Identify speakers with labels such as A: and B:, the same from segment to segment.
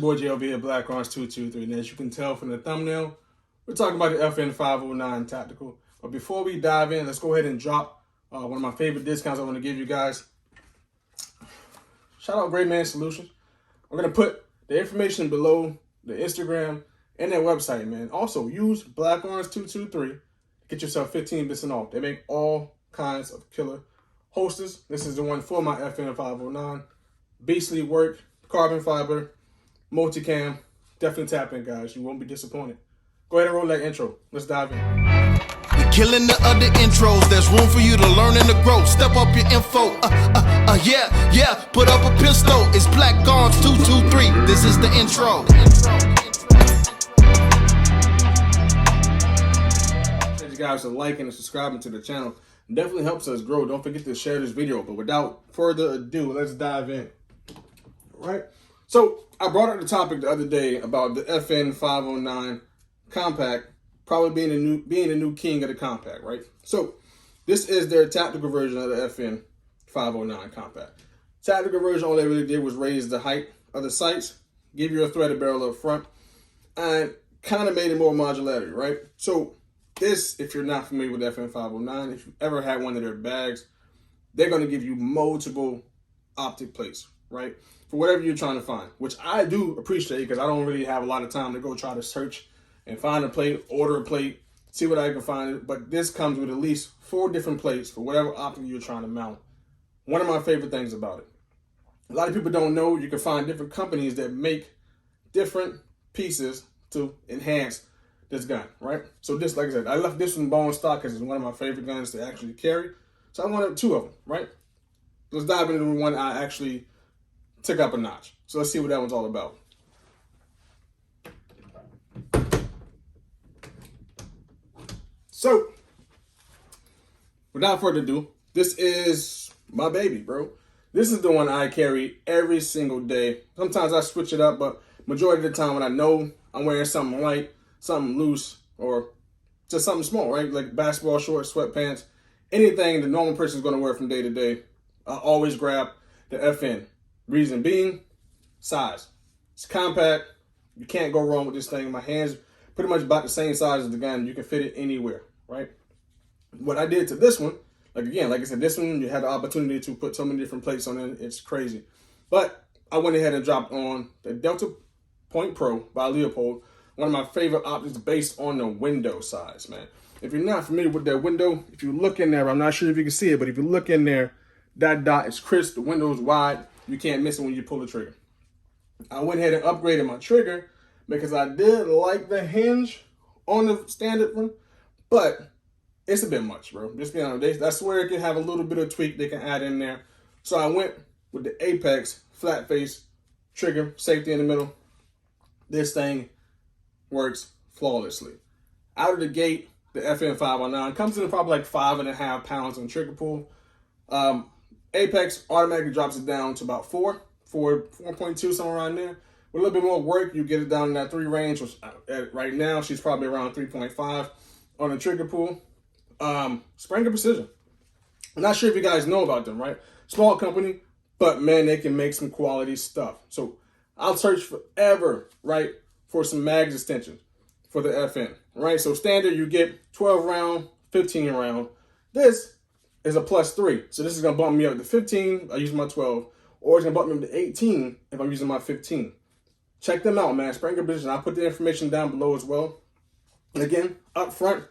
A: Boy J over here, bldr, and as you can tell from the thumbnail, we're talking about the FN509 Tactical. But before we dive in, let's go ahead and drop one of my favorite discounts I want to give you guys. Shout out Great Man Solutions. We're going to put the information below the Instagram and their website, man. Also, use bldr223 to get yourself 15% off. They make all kinds of killer holsters. This is the one for my FN509. Beastly work, carbon fiber, multicam. Definitely tap in, guys. You won't be disappointed. Go ahead and roll that intro. Let's dive in.
B: We're killing the other intros. There's room for you to learn and to grow. Step up your info. Yeah. Put up a pistol. It's Black Arms 223. This is the intro.
A: Thank you guys for liking and subscribing to the channel. It definitely helps us grow. Don't forget to share this video. But without further ado, let's dive in. All right. So I brought up the topic the other day about the FN509 compact probably being the new king of the compact, right? So this is their tactical version of the FN509 compact. Tactical version, all they really did was raise the height of the sights, give you a threaded barrel up front, and kind of made it more modularity, right? So this, if you're not familiar with FN509, if you've ever had one of their bags, they're going to give you multiple optic plates, right? For whatever you're trying to find, which I do appreciate because I don't really have a lot of time to go try to search and find a plate, order a plate, see what I can find. But this comes with at least 4 different plates for whatever optic you're trying to mount. One of my favorite things about it. A lot of people don't know you can find different companies that make different pieces to enhance this gun, right? So this, like I said, I left this one bone stock because it's one of my favorite guns to actually carry. So I wanted 2 of them, right? Let's dive into the one I actually took up a notch. So let's see what that one's all about. So, without further ado, this is my baby, bro. This is the one I carry every single day. Sometimes I switch it up, but majority of the time when I know I'm wearing something light, something loose, or just something small, right? Like basketball shorts, sweatpants, anything the normal person is going to wear from day to day, I always grab the FN. Reason being, size. It's compact. You can't go wrong with this thing. My hand's pretty much about the same size as the gun. You can fit it anywhere, right? What I did to this one, like I said, this one, you had the opportunity to put so many different plates on it. It's crazy. But I went ahead and dropped on the Delta Point Pro by Leopold, one of my favorite optics based on the window size, man. If you're not familiar with that window, if you look in there, I'm not sure if you can see it, but if you look in there, that dot is crisp, the window is wide. You can't miss it when you pull the trigger. I went ahead and upgraded my trigger because I did like the hinge on the standard one, but it's a bit much, bro. Just be honest. That's where it can have a little bit of tweak they can add in there. So I went with the Apex flat face trigger, safety in the middle. This thing works flawlessly. Out of the gate, the FN509 comes in probably like 5.5 pounds on trigger pull. Apex automatically drops it down to about 4.2, somewhere around there. With a little bit more work, you get it down in that 3 range, which right now she's probably around 3.5 on the trigger pull. Springer Precision. I'm not sure if you guys know about them, right? Small company, but man, they can make some quality stuff. So I'll search forever, right, for some mags extensions for the FN, right? So standard, you get 12 round, 15 round. This is a +3. So this is gonna bump me up to 15, I use my 12, or it's gonna bump me up to 18 if I'm using my 15. Check them out, man. Springer Precision. I'll put the information down below as well. And again, up front,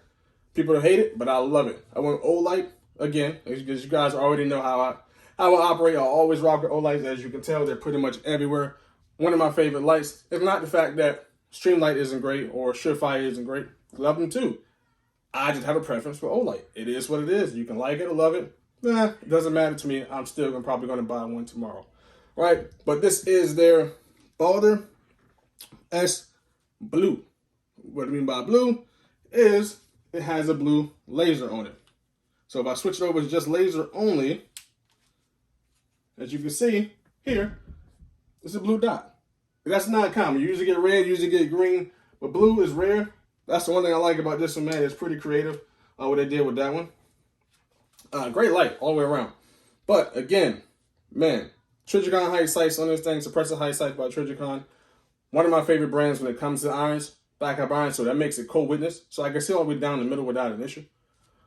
A: people hate it, but I love it. I went Olight again, because you guys already know how I operate. I always rock the Olights. As you can tell, they're pretty much everywhere. One of my favorite lights. It's not the fact that Streamlight isn't great or Surefire isn't great. Love them too. I just have a preference for Olight. It is what it is. You can like it or love it. It doesn't matter to me. I'm still probably going to buy one tomorrow. Right? But this is their bldr S Blue. What I mean by blue is it has a blue laser on it. So if I switch it over to just laser only, as you can see here, it's a blue dot. That's not common. You usually get red, you usually get green, but blue is rare. That's the one thing I like about this one, man. It's pretty creative what they did with that one. Great light all the way around. But again, man, Trijicon height sights on this thing, suppressor height sights by Trijicon. One of my favorite brands when it comes to irons, backup irons, so that makes it cold witness. So I can see all the way down the middle without an issue.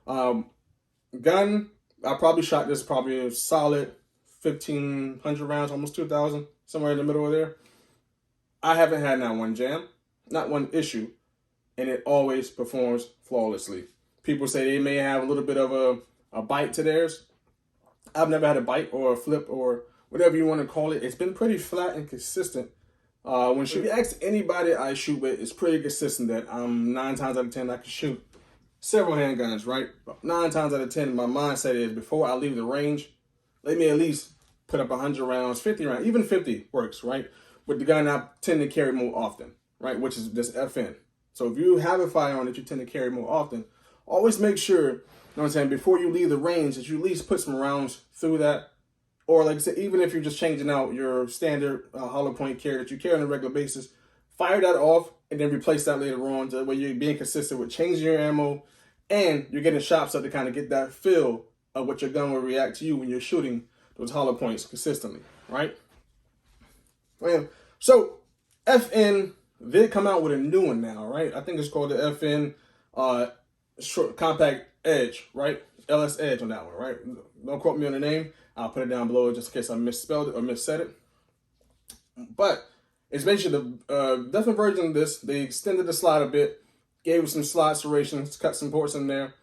A: Gun, I probably shot this probably a solid 1,500 rounds, almost 2,000, somewhere in the middle of there. I haven't had not one jam, not one issue, and it always performs flawlessly. People say they may have a little bit of a bite to theirs. I've never had a bite or a flip or whatever you want to call it. It's been pretty flat and consistent. When you ask anybody I shoot with, it's pretty consistent that 9 times out of 10 I can shoot several handguns, right? But 9 times out of 10, my mindset is before I leave the range, let me at least put up 100 rounds, 50 rounds, even 50 works, right? With the gun I tend to carry more often, right? Which is this FN. So if you have a firearm that you tend to carry more often, always make sure, you know what I'm saying, before you leave the range that you at least put some rounds through that. Or like I said, even if you're just changing out your standard hollow point carry that you carry on a regular basis, fire that off and then replace that later on. So that way you're being consistent with changing your ammo and you're getting shots up to kind of get that feel of what your gun will react to you when you're shooting those hollow points consistently, right? Well, so FN did come out with a new one now, right? I think it's called the FN short compact edge, right? LS edge on that one, right? Don't quote me on the name. I'll put it down below just in case I misspelled it or missaid it. But it's basically the different version of this. They extended the slide a bit, gave it some slide serrations, cut some ports in there,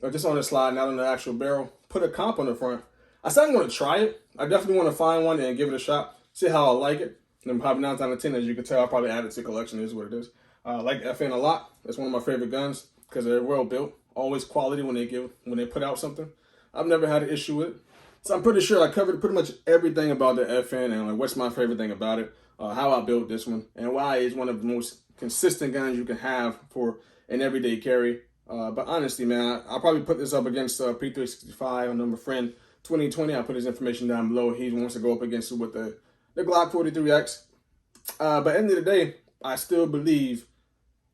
A: or just on the slide, not on the actual barrel. Put a comp on the front. I said I'm going to try it. I definitely want to find one and give it a shot, see how I like it. And probably 9 out of 10, as you can tell, I probably added to the collection. Is what it is. I like FN a lot. It's one of my favorite guns because they're well built. Always quality when they put out something. I've never had an issue with it. So I'm pretty sure I covered pretty much everything about the FN and like what's my favorite thing about it, how I built this one, and why it's one of the most consistent guns you can have for an everyday carry. But honestly, man, I'll probably put this up against P365. I know my friend 2020. I'll put his information down below. He wants to go up against it with the Glock 43X. But at the end of the day, I still believe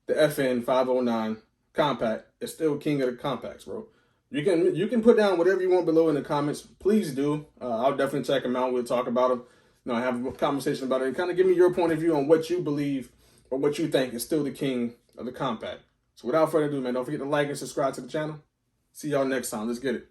A: the FN509 compact is still king of the compacts, bro. You can put down whatever you want below in the comments. Please do. I'll definitely check them out. We'll talk about them. You know, have a conversation about it and kind of give me your point of view on what you believe or what you think is still the king of the compact. So without further ado, man, don't forget to like and subscribe to the channel. See y'all next time. Let's get it.